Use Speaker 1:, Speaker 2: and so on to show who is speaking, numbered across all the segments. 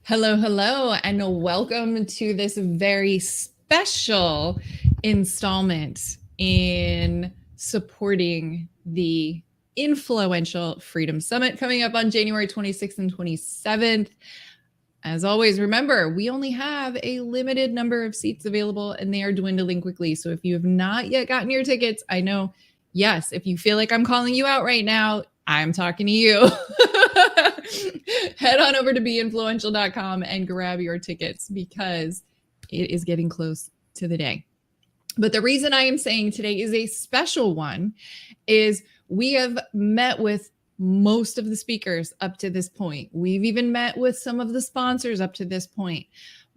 Speaker 1: Hello, hello, and welcome to this very special installment in supporting the influential Freedom Summit coming up on January 26th and 27th. As always, remember, we only have a limited number of seats available and they are dwindling quickly. So if you have not yet gotten your tickets, I know, yes, if you feel like I'm calling you out right now, I'm talking to you. Head on over to beinfluential.com and grab your tickets because it is getting close to the day. But the reason I am saying today is a special one is we have met with most of the speakers up to this point. We've even met with some of the sponsors up to this point.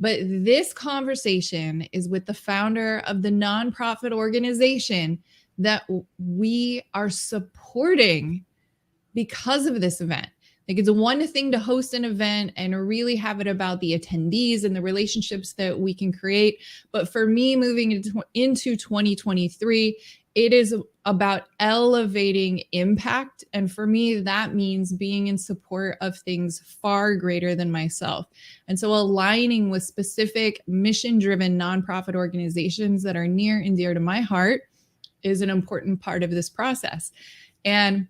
Speaker 1: But this conversation is with the founder of the nonprofit organization that we are supporting because of this event. Like, it's one thing to host an event and really have it about the attendees and the relationships that we can create. But for me, moving into 2023, it is about elevating impact. And for me, that means being in support of things far greater than myself. And so aligning with specific mission-driven nonprofit organizations that are near and dear to my heart is an important part of this process. And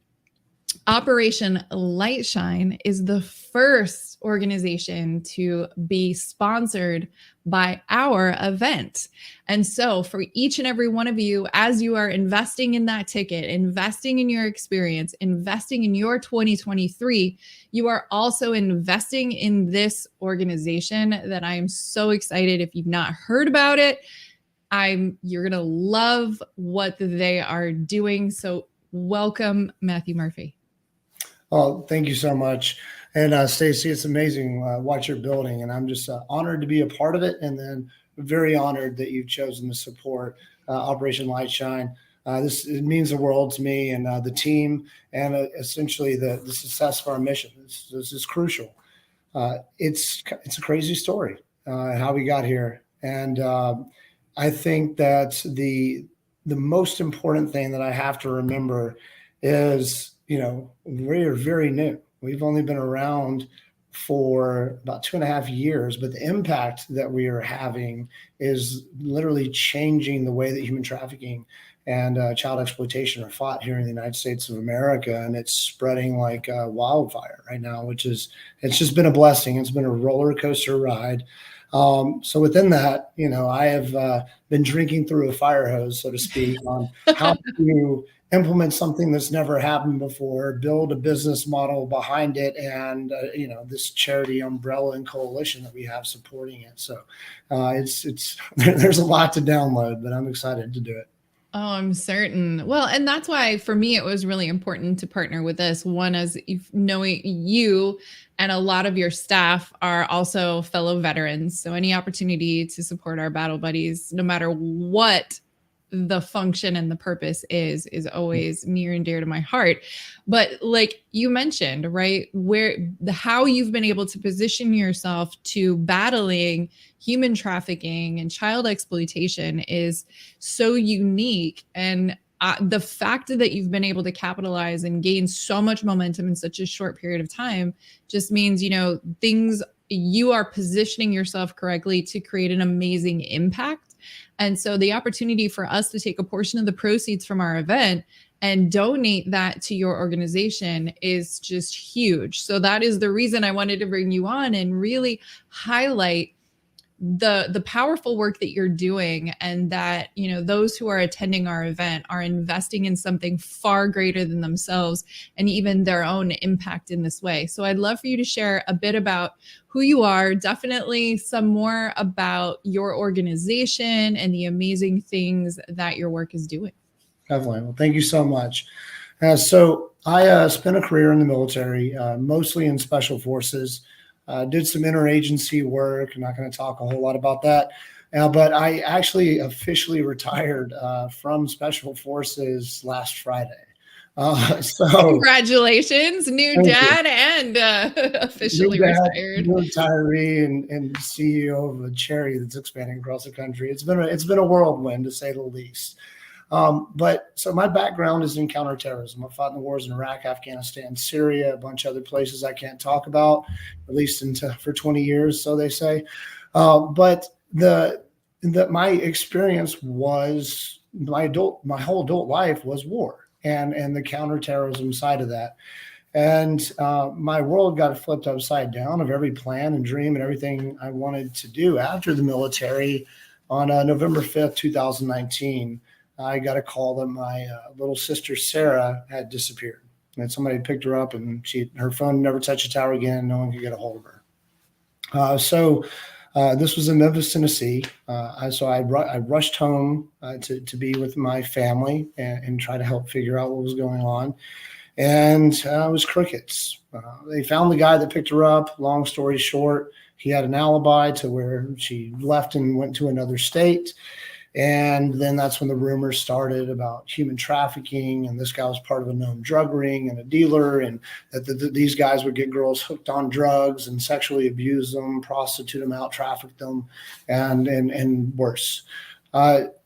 Speaker 1: Operation Lightshine is the first organization to be sponsored by our event. And so for each and every one of you, as you are investing in that ticket, investing in your experience, investing in your 2023, you are also investing in this organization that I am so excited. If you've not heard about it, you're going to love what they are doing. So welcome, Matthew Murphy.
Speaker 2: Oh, thank you so much. And Stacey, it's amazing what you're building. And I'm just honored to be a part of it. And then very honored that you've chosen to support Operation Lightshine. It means the world to me and the team and essentially the success of our mission. This is crucial. It's a crazy story how we got here. And I think that the most important thing that I have to remember is, we're very new. We've only been around for about 2.5 years, but the impact that we are having is literally changing the way that human trafficking and child exploitation are fought here in the United States of America. And it's spreading like wildfire right now, it's just been a blessing. It's been a roller coaster ride. So within that, I have been drinking through a fire hose, so to speak, on how to implement something that's never happened before, build a business model behind it, and this charity umbrella and coalition that we have supporting it. So it's there's a lot to download, but I'm excited to do it.
Speaker 1: Oh, I'm certain. Well, and that's why for me, it was really important to partner with this. One, as knowing you and a lot of your staff are also fellow veterans. So any opportunity to support our battle buddies, no matter what the function and the purpose is always near and dear to my heart. But like you mentioned, right, how you've been able to position yourself to battling human trafficking and child exploitation is so unique. And the fact that you've been able to capitalize and gain so much momentum in such a short period of time just means, you are positioning yourself correctly to create an amazing impact. And so the opportunity for us to take a portion of the proceeds from our event and donate that to your organization is just huge. So that is the reason I wanted to bring you on and really highlight the powerful work that you're doing, and that, those who are attending our event are investing in something far greater than themselves and even their own impact in this way. So I'd love for you to share a bit about who you are, definitely some more about your organization and the amazing things that your work is doing.
Speaker 2: Definitely. Well, thank you so much. So I spent a career in the military, mostly in special forces. Did some interagency work. I'm not going to talk a whole lot about that. But I actually officially retired from Special Forces last Friday.
Speaker 1: So congratulations, new dad and officially retired.
Speaker 2: New retiree and CEO of a charity that's expanding across the country. It's been a whirlwind, to say the least. But so my background is in counterterrorism. I fought in the wars in Iraq, Afghanistan, Syria, a bunch of other places I can't talk about, at least for 20 years, so they say. But my experience was my whole adult life was war and the counterterrorism side of that. And my world got flipped upside down of every plan and dream and everything I wanted to do after the military. On November 5th, 2019, I got a call that my little sister, Sarah, had disappeared. And somebody picked her up and her phone never touched a tower again. No one could get a hold of her. So this was in Memphis, Tennessee. So I rushed home to be with my family and try to help figure out what was going on. And it was crickets. They found the guy that picked her up. Long story short, he had an alibi to where she left and went to another state. And then that's when the rumors started about human trafficking. And this guy was part of a known drug ring and a dealer, and that these guys would get girls hooked on drugs and sexually abuse them, prostitute them out, traffic them, and worse.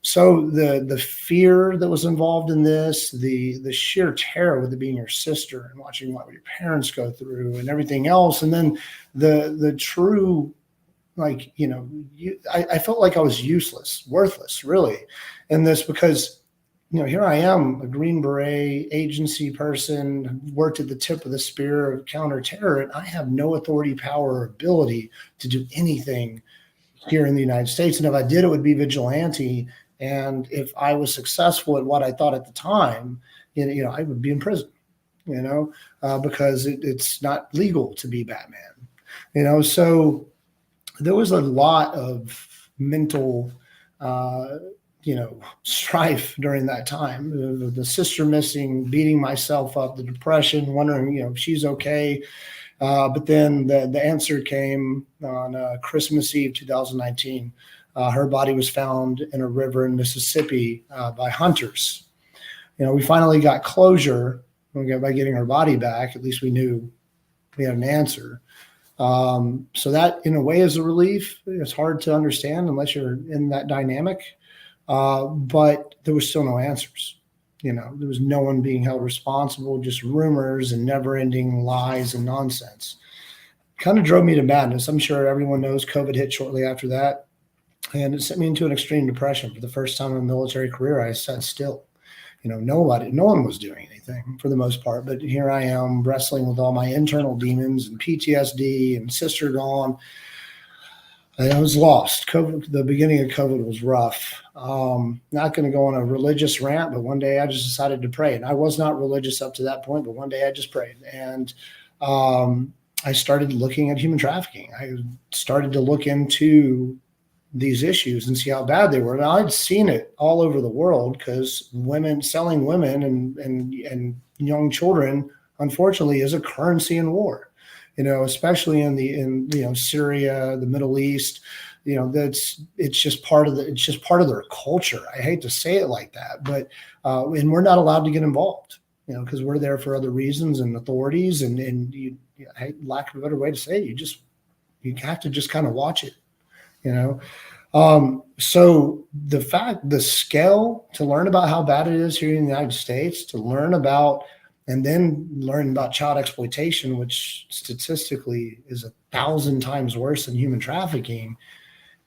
Speaker 2: So the fear that was involved in this, the sheer terror with it being your sister and watching what your parents go through and everything else. And then the true, like, I felt like I was useless, worthless, really, in this, because, here I am, a Green Beret agency person, worked at the tip of the spear of counterterror, and I have no authority, power, or ability to do anything here in the United States. And if I did, it would be vigilante. And if I was successful at what I thought at the time, I would be in prison, because it's not legal to be Batman, so there was a lot of mental, strife during that time. The sister missing, beating myself up, the depression, wondering, if she's okay. But then the answer came on Christmas Eve, 2019. Her body was found in a river in Mississippi by hunters. We finally got closure by getting her body back. At least we knew we had an answer. So that, in a way, is a relief. It's hard to understand unless you're in that dynamic. But there was still no answers. There was no one being held responsible, just rumors and never-ending lies and nonsense. Kind of drove me to madness. I'm sure everyone knows COVID hit shortly after that, and it sent me into an extreme depression. For the first time in a military career, I sat still. No one was doing anything for the most part, but here I am wrestling with all my internal demons and PTSD and sister gone. I was lost. The beginning of COVID was rough. Not going to go on a religious rant, but one day I just decided to pray. And I was not religious up to that point, but one day I just prayed. And I started looking at human trafficking. I started to look into these issues and see how bad they were. Now, I'd seen it all over the world, because selling women and young children, unfortunately, is a currency in war. Especially in Syria, the Middle East, it's just part of their culture. I hate to say it like that, but and we're not allowed to get involved, because we're there for other reasons and authorities, and lack of a better way to say it, you have to just kind of watch it, So the scale to learn about how bad it is here in the United States, to learn about, and then learn about child exploitation, which statistically is 1,000 times worse than human trafficking.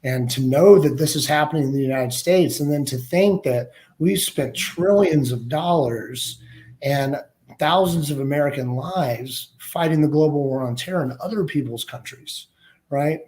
Speaker 2: And to know that this is happening in the United States, and then to think that we've spent trillions of dollars and thousands of American lives fighting the global war on terror in other people's countries, right?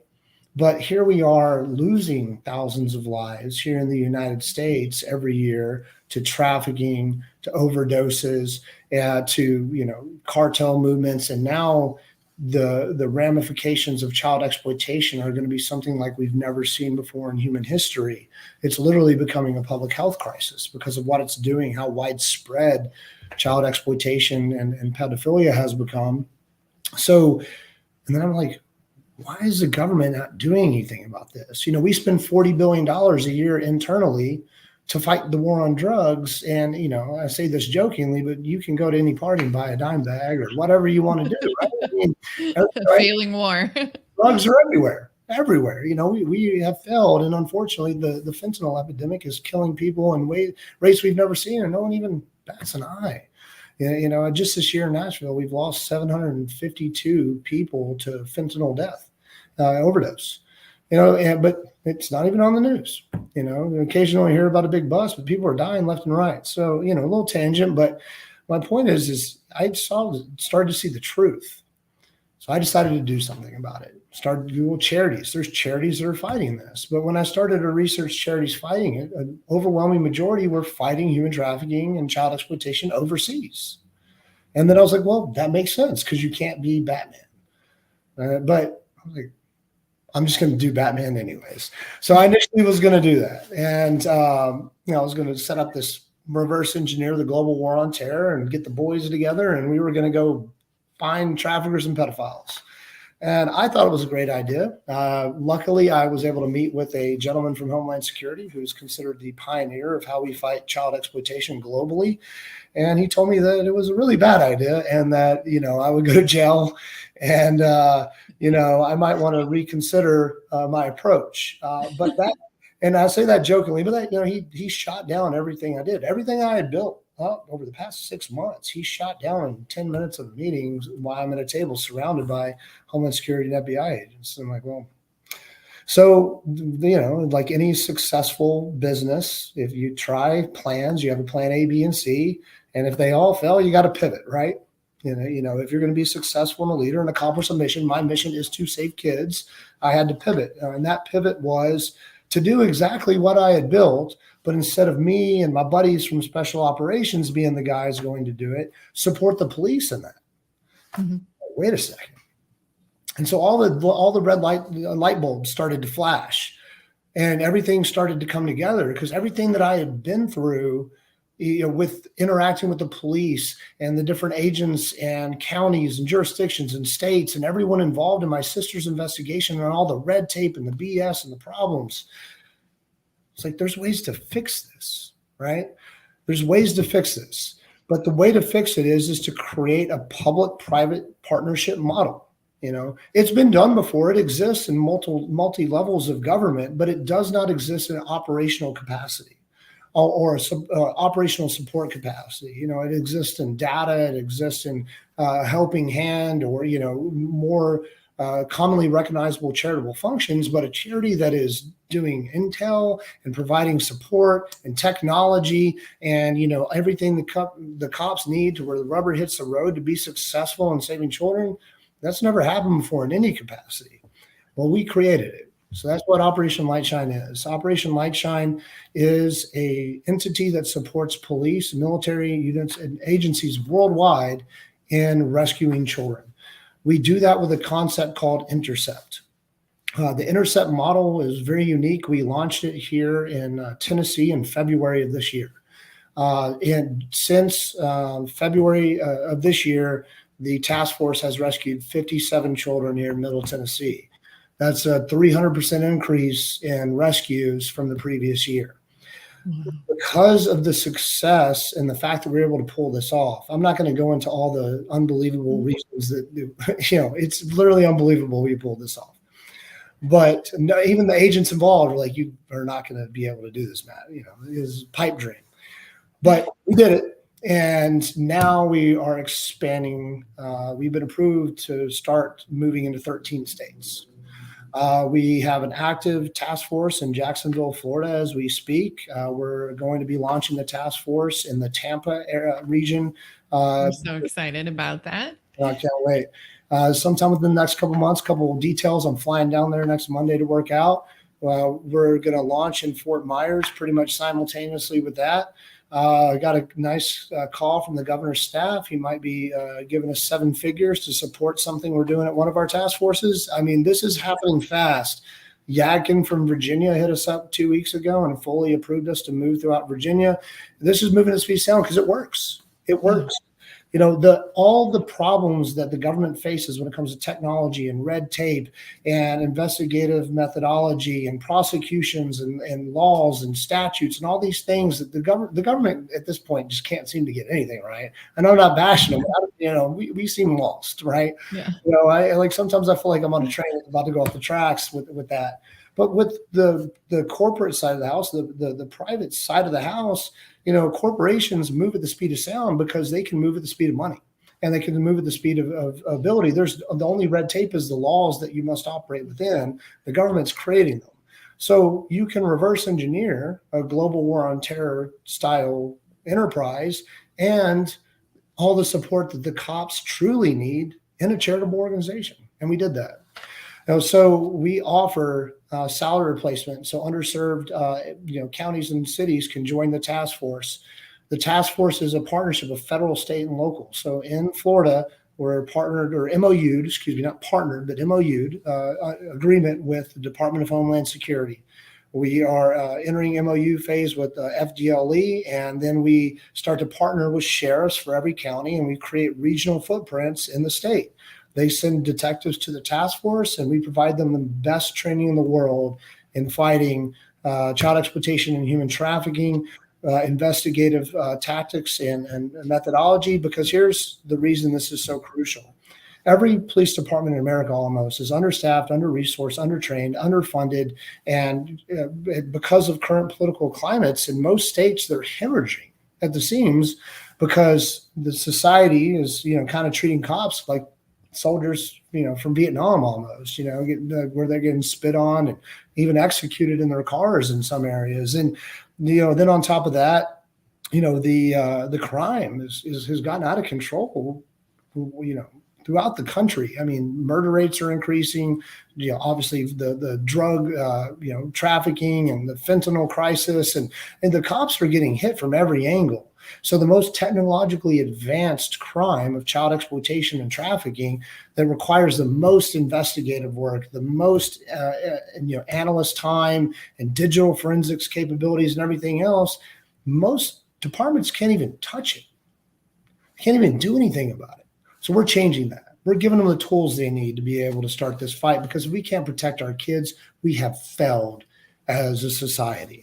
Speaker 2: But here we are losing thousands of lives here in the United States every year to trafficking, to overdoses, to cartel movements, and now the ramifications of child exploitation are going to be something like we've never seen before in human history. It's literally becoming a public health crisis because of what it's doing, how widespread child exploitation and pedophilia has become. So, and then I'm like, why is the government not doing anything about this? We spend $40 billion a year internally to fight the war on drugs. And, I say this jokingly, but you can go to any party and buy a dime bag or whatever you want to do. Right?
Speaker 1: A failing war.
Speaker 2: Drugs are everywhere. everywhere. We have failed. And unfortunately, the fentanyl epidemic is killing people in rates we've never seen, and no one even bats an eye. Just this year in Nashville, we've lost 752 people to fentanyl death, overdose. But it's not even on the news. Occasionally hear about a big bust, but people are dying left and right. So, a little tangent, but my point is I started to see the truth. So I decided to do something about it. Started to Google charities. There's charities that are fighting this. But when I started to research charities fighting it, an overwhelming majority were fighting human trafficking and child exploitation overseas. And then I was like, well, that makes sense because you can't be Batman. But I was like, I'm just going to do Batman anyways. So I initially was going to do that. And, I was going to set up this reverse engineer the global war on terror and get the boys together. And we were going to go find traffickers and pedophiles. And I thought it was a great idea. Luckily, I was able to meet with a gentleman from Homeland Security who's considered the pioneer of how we fight child exploitation globally. And he told me that it was a really bad idea and that, I would go to jail and, I might want to reconsider my approach. And I say that jokingly, but he shot down everything I did, everything I had built over the past 6 months. He shot down in 10 minutes of meetings while I'm at a table surrounded by Homeland Security and FBI agents. I'm like, well, so, like any successful business, if you try plans, you have a plan A, B, and C. And if they all fail, you got to pivot, right? If you're going to be successful and a leader and accomplish a mission, my mission is to save kids. I had to pivot. And that pivot was to do exactly what I had built, but instead of me and my buddies from special operations being the guys going to do it, support the police in that. Mm-hmm. Wait a second. And so all the red light bulbs started to flash and everything started to come together because everything that I had been through, with interacting with the police and the different agents and counties and jurisdictions and states and everyone involved in my sister's investigation and all the red tape and the BS and the problems. It's like, there's ways to fix this, right? There's ways to fix this. But the way to fix it is to create a public-private partnership model. It's been done before. It exists in multi levels of government, but it does not exist in an operational capacity. Or operational support capacity. It exists in data, it exists in helping hand or, more commonly recognizable charitable functions, but a charity that is doing intel and providing support and technology and, everything the cops need to where the rubber hits the road to be successful in saving children, that's never happened before in any capacity. Well, we created it. So that's what Operation Lightshine is. Operation Lightshine is an entity that supports police, military units, and agencies worldwide in rescuing children. We do that with a concept called Intercept. The Intercept model is very unique. We launched it here in Tennessee in February of this year. And since February of this year, the task force has rescued 57 children here in Middle Tennessee. That's a 300% increase in rescues from the previous year. Mm-hmm. Because of the success and the fact that we're able to pull this off, I'm not going to go into all the unbelievable reasons that, it's literally unbelievable we pulled this off. But even the agents involved are like, you are not going to be able to do this, Matt. It is a pipe dream. But we did it. And now we are expanding. We've been approved to start moving into 13 states. We have an active task force in Jacksonville, Florida, as we speak. We're going to be launching the task force in the Tampa region.
Speaker 1: I'm so excited about that.
Speaker 2: I can't wait. Sometime within the next couple months, couple of details. I'm flying down there next Monday to work out. We're going to launch in Fort Myers pretty much simultaneously with that. I got a nice call from the governor's staff. He might be giving us 7 figures to support something we're doing at one of our task forces. I mean, this is happening fast. Yadkin from Virginia hit us up 2 weeks ago and fully approved us to move throughout Virginia. This is moving at speed sound because it works. It works. all the problems that the government faces when it comes to technology and red tape and investigative methodology and prosecutions and laws and statutes and all these things that the government at this point just can't seem to get anything right. And I'm not bashing them. We seem lost, right?
Speaker 1: Yeah.
Speaker 2: I like, sometimes I feel like I'm on a train that's about to go off the tracks with that. But with the corporate side of the house, the private side of the house, corporations move at the speed of sound because they can move at the speed of money, and they can move at the speed of ability. There's the only red tape is the laws that you must operate within. The government's creating them. So you can reverse engineer a global war on terror style enterprise and all the support that the cops truly need in a charitable organization. And we did that. So we offer salary replacement. So underserved, counties and cities can join the task force. The task force is a partnership of federal, state, and local. So in Florida, we're partnered, or MOU'd, not partnered, but MOU'd agreement with the Department of Homeland Security. We are entering MOU phase with FDLE, and then we start to partner with sheriffs for every county, and we create regional footprints in the state. They send detectives to the task force, and we provide them the best training in the world in fighting child exploitation and human trafficking, investigative tactics and methodology, because here's the reason this is so crucial. Every police department in America almost is understaffed, under-resourced, undertrained, underfunded, and because of current political climates in most states, they're hemorrhaging at the seams because the society is, kind of treating cops like soldiers, from Vietnam almost, where they're getting spit on and even executed in their cars in some areas. And, then on top of that, the crime has gotten out of control, throughout the country. I mean, murder rates are increasing, obviously the drug, trafficking and the fentanyl crisis, and the cops are getting hit from every angle. So the most technologically advanced crime of child exploitation and trafficking that requires the most investigative work, the most analyst time and digital forensics capabilities and everything else, most departments can't even touch it. Can't even do anything about it. So we're changing that. We're giving them the tools they need to be able to start this fight, because if we can't protect our kids, we have failed as a society.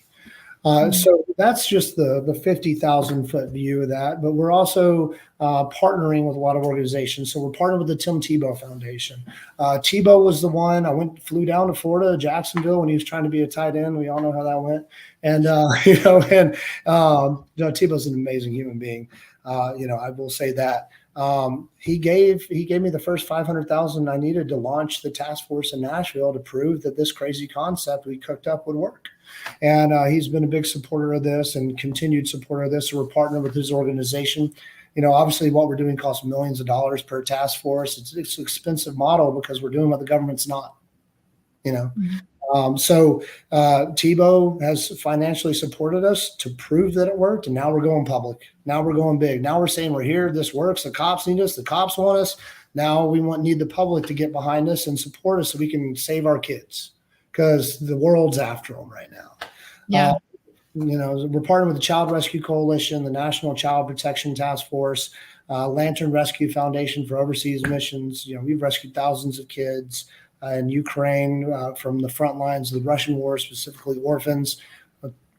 Speaker 2: So that's just the 50,000 foot view of that. But we're also partnering with a lot of organizations. So we're partnered with the Tim Tebow Foundation. Tebow was the one. Flew down to Florida, Jacksonville, when he was trying to be a tight end. We all know how that went. And Tebow's an amazing human being. I will say that. He gave me the first $500,000 I needed to launch the task force in Nashville to prove that this crazy concept we cooked up would work. And he's been a big supporter of this and continued supporter of this. So we're partnering with his organization. Obviously what we're doing costs millions of dollars per task force. It's an expensive model because we're doing what the government's not, So Tebow has financially supported us to prove that it worked. And now we're going public. Now we're going big. Now we're saying we're here. This works. The cops need us. The cops want us. Now we need the public to get behind us and support us so we can save our kids, because the world's after them right now.
Speaker 1: Yeah.
Speaker 2: We're partnering with the Child Rescue Coalition, the National Child Protection Task Force, Lantern Rescue Foundation for overseas missions. We've rescued thousands of kids in Ukraine from the front lines of the Russian war, specifically orphans.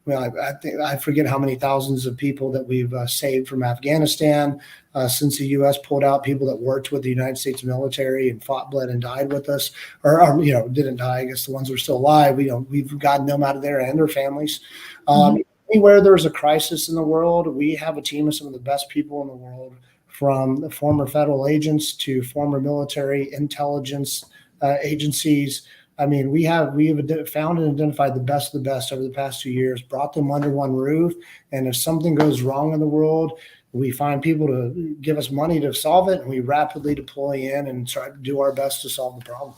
Speaker 2: I forget how many thousands of people that we've saved from Afghanistan since the U.S. pulled out, people that worked with the United States military and fought, bled, and died with us, or didn't die. I guess the ones who are still alive, we've gotten them out of there and their families. Anywhere there's a crisis in the world, we have a team of some of the best people in the world, from the former federal agents to former military intelligence agencies. I mean, we have found and identified the best of the best over the past 2 years, brought them under one roof. And if something goes wrong in the world, we find people to give us money to solve it, and we rapidly deploy in and try to do our best to solve the problem.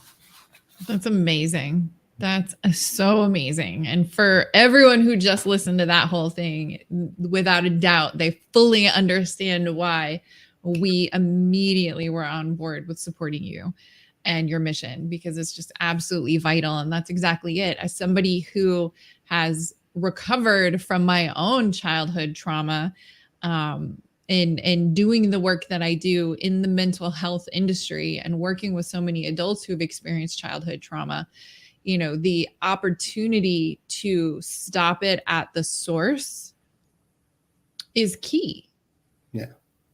Speaker 1: That's amazing. That's so amazing. And for everyone who just listened to that whole thing, without a doubt, they fully understand why we immediately were on board with supporting you and your mission, because it's just absolutely vital. And that's exactly it. As somebody who has recovered from my own childhood trauma, and doing the work that I do in the mental health industry and working with so many adults who have experienced childhood trauma, the opportunity to stop it at the source is key.
Speaker 2: Yeah.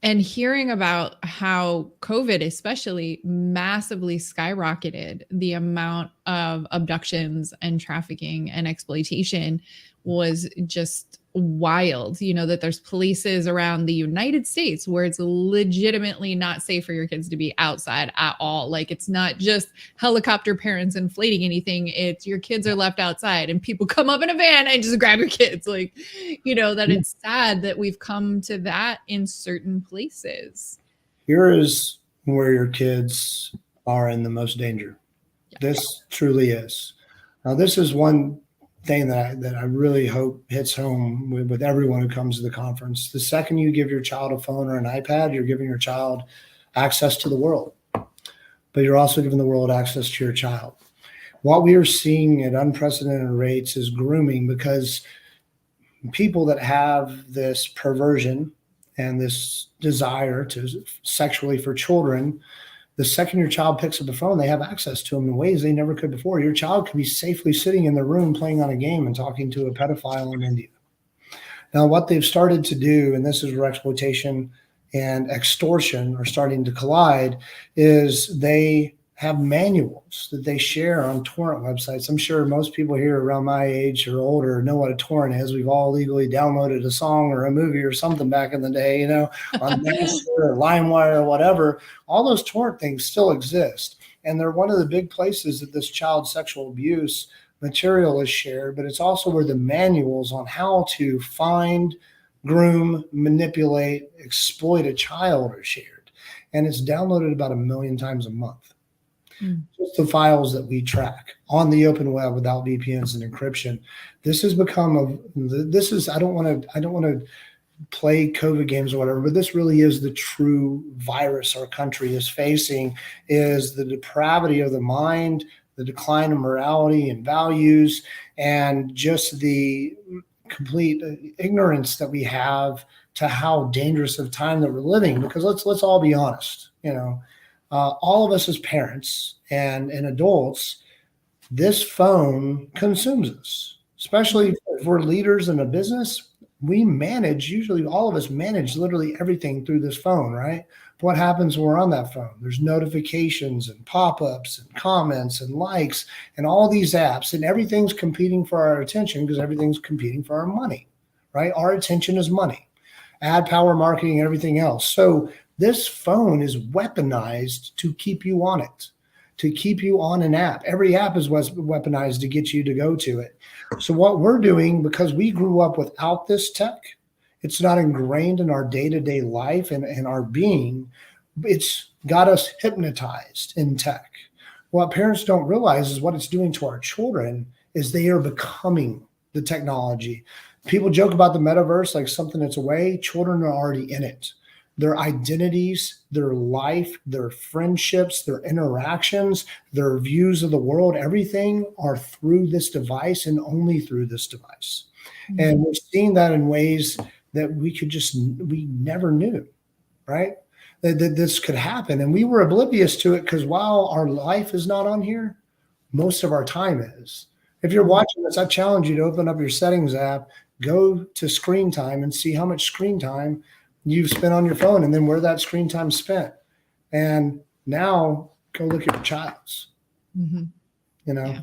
Speaker 1: And hearing about how COVID especially massively skyrocketed the amount of abductions and trafficking and exploitation was just wild. That there's places around the United States where it's legitimately not safe for your kids to be outside at all. Like, it's not just helicopter parents inflating anything. It's your kids are left outside and people come up in a van and just grab your kids. Like, that it's sad that we've come to that in certain places.
Speaker 2: Here is where your kids are in the most danger. Yeah. This truly is. Now, this is one thing that I really hope hits home with everyone who comes to the conference. The second you give your child a phone or an iPad, you're giving your child access to the world, but you're also giving the world access to your child. What we are seeing at unprecedented rates is grooming, because people that have this perversion and this desire to sexually for children, the second your child picks up the phone, they have access to them in ways they never could before. Your child could be safely sitting in their room playing on a game and talking to a pedophile in India. Now, what they've started to do, and this is where exploitation and extortion are starting to collide, is they have manuals that they share on torrent websites. I'm sure most people here around my age or older know what a torrent is. We've all legally downloaded a song or a movie or something back in the day, on Napster or LimeWire or whatever. All those torrent things still exist. And they're one of the big places that this child sexual abuse material is shared, but it's also where the manuals on how to find, groom, manipulate, exploit a child are shared. And it's downloaded about 1 million times a month. Just the files that we track on the open web without VPNs and encryption. This has become I don't want to play COVID games or whatever, but this really is the true virus our country is facing, is the depravity of the mind, the decline of morality and values, and just the complete ignorance that we have to how dangerous of time that we're living. Because let's all be honest, all of us as parents and adults, this phone consumes us, especially if we're leaders in a business. We manage, usually all of us manage literally everything through this phone, right? But what happens when we're on that phone? There's notifications and pop-ups and comments and likes and all these apps, and everything's competing for our attention because everything's competing for our money, right? Our attention is money, ad power marketing, and everything else. So this phone is weaponized to keep you on it, to keep you on an app. Every app is weaponized to get you to go to it. So what we're doing, because we grew up without this tech, it's not ingrained in our day-to-day life and our being, it's got us hypnotized in tech. What parents don't realize is what it's doing to our children is they are becoming the technology. People joke about the metaverse like something that's away. Children are already in it. Their identities, their life, their friendships, their interactions, their views of the world, everything are through this device and only through this device. Mm-hmm. And we're seeing that in ways that we never knew, right? That this could happen. And we were oblivious to it because while our life is not on here, most of our time is. If you're watching this, I challenge you to open up your settings app, go to screen time and see how much screen time you've spent on your phone and then where that screen time spent. And now go look at your child's, Yeah.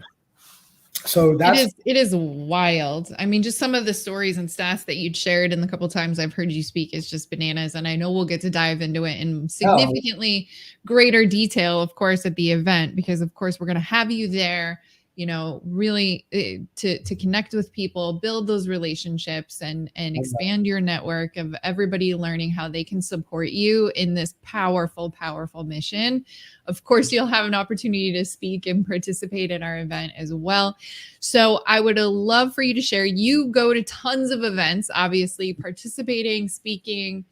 Speaker 2: So
Speaker 1: it is wild. I mean, just some of the stories and stats that you'd shared and the couple of times I've heard you speak is just bananas. And I know we'll get to dive into it in significantly greater detail, of course, at the event, because of course we're going to have you there, really to connect with people, build those relationships and expand your network of everybody learning how they can support you in this powerful, powerful mission. Of course, you'll have an opportunity to speak and participate in our event as well. So I would love for you to share. You go to tons of events, obviously participating, speaking,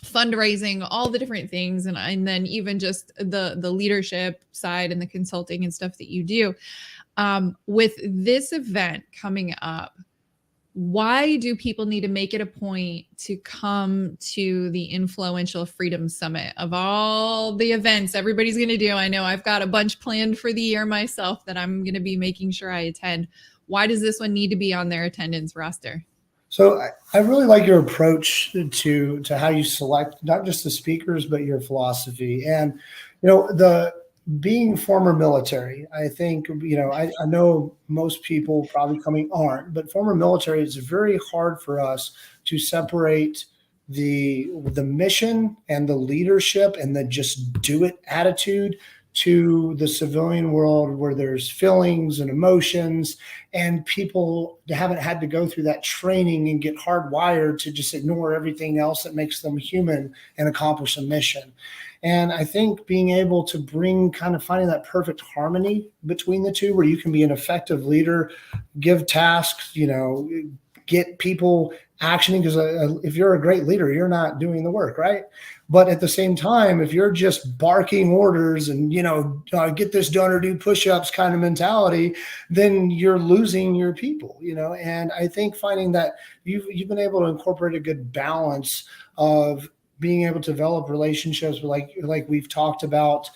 Speaker 1: fundraising, all the different things. And then even just the leadership side and the consulting and stuff that you do. With this event coming up, why do people need to make it a point to come to the Influential Freedom Summit? Of all the events everybody's going to do, I know I've got a bunch planned for the year myself that I'm going to be making sure I attend. Why does this one need to be on their attendance roster?
Speaker 2: So I really like your approach to how you select not just the speakers, but your philosophy. And, the being former military, I think, I know most people probably coming aren't, but former military, it's very hard for us to separate the mission and the leadership and the just do it attitude to the civilian world where there's feelings and emotions, and people haven't had to go through that training and get hardwired to just ignore everything else that makes them human and accomplish a mission. And I think being able to finding that perfect harmony between the two, where you can be an effective leader, give tasks, get people actioning, because if you're a great leader, you're not doing the work, right? But at the same time, if you're just barking orders and, get this done or do push-ups kind of mentality, then you're losing your people, and I think finding that you've been able to incorporate a good balance of being able to develop relationships, like we've talked about,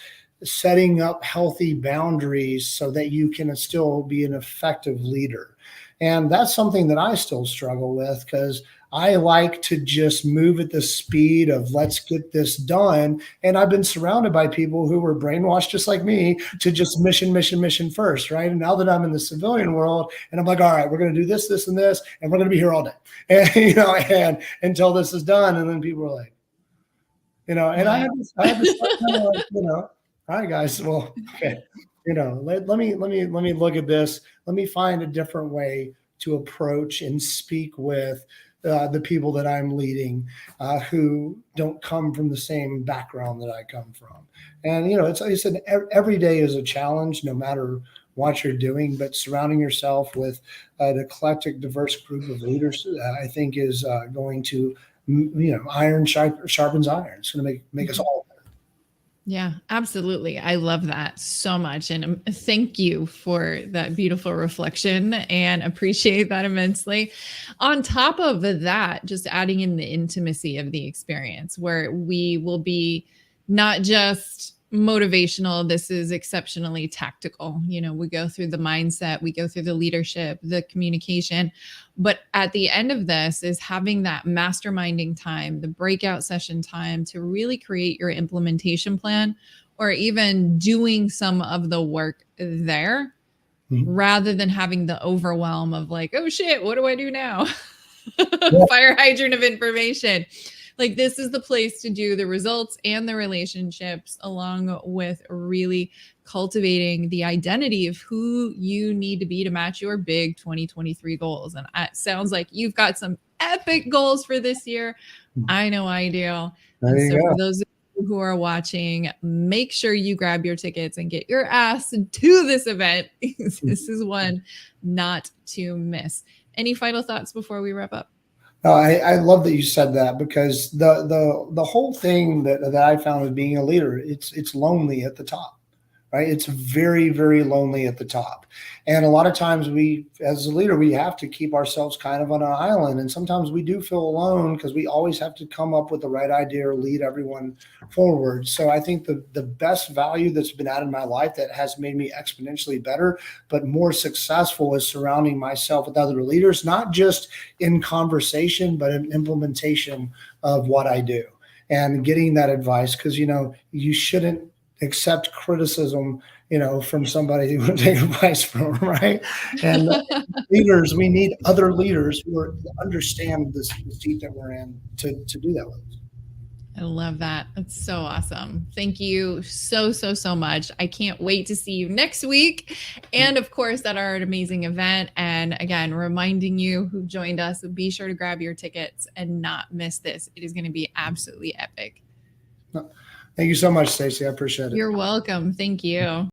Speaker 2: setting up healthy boundaries so that you can still be an effective leader. And that's something that I still struggle with, because I like to just move at the speed of let's get this done. And I've been surrounded by people who were brainwashed just like me to just mission first, right? And now that I'm in the civilian world and I'm like, all right, we're going to do this, this, and this, and we're going to be here all day. And, and until this is done. And then people are like, and I had to start kind of like, all right, guys, well, okay. Let me look at this. Let me find a different way to approach and speak with the people that I'm leading, who don't come from the same background that I come from. And, it's like I said, every day is a challenge, no matter what you're doing, but surrounding yourself with an eclectic, diverse group of leaders, I think is going to, iron sharpens iron. It's going to make us all better.
Speaker 1: Yeah, absolutely. I love that so much. And thank you for that beautiful reflection, and appreciate that immensely. On top of that, just adding in the intimacy of the experience, where we will be not just motivational, this is exceptionally tactical. We go through the mindset, we go through the leadership, the communication. But at the end of this is having that masterminding time, the breakout session time, to really create your implementation plan, or even doing some of the work there, rather than having the overwhelm of like, oh shit, what do I do now? Fire hydrant of information. Like, this is the place to do the results and the relationships, along with really cultivating the identity of who you need to be to match your big 2023 goals. And it sounds like you've got some epic goals for this year. I know I do. And so for those of you who are watching, make sure you grab your tickets and get your ass to this event. This is one not to miss. Any final thoughts before we wrap up?
Speaker 2: No, I love that you said that, because the whole thing that I found with being a leader, it's lonely at the top, right? It's very, very lonely at the top. And a lot of times as a leader, we have to keep ourselves kind of on an island. And sometimes we do feel alone because we always have to come up with the right idea or lead everyone forward. So I think the best value that's been added in my life that has made me exponentially better, but more successful, is surrounding myself with other leaders, not just in conversation, but in implementation of what I do, and getting that advice. Because, you shouldn't accept criticism, from somebody you want to take advice from, right? And leaders, we need other leaders who understand the seat that we're in to do that with us.
Speaker 1: I love that. That's so awesome. Thank you so much. I can't wait to see you next week. And of course, at our amazing event. And again, reminding you who joined us, be sure to grab your tickets and not miss this. It is going to be absolutely epic.
Speaker 2: Thank you so much, Stacey. I appreciate it.
Speaker 1: You're welcome. Thank you.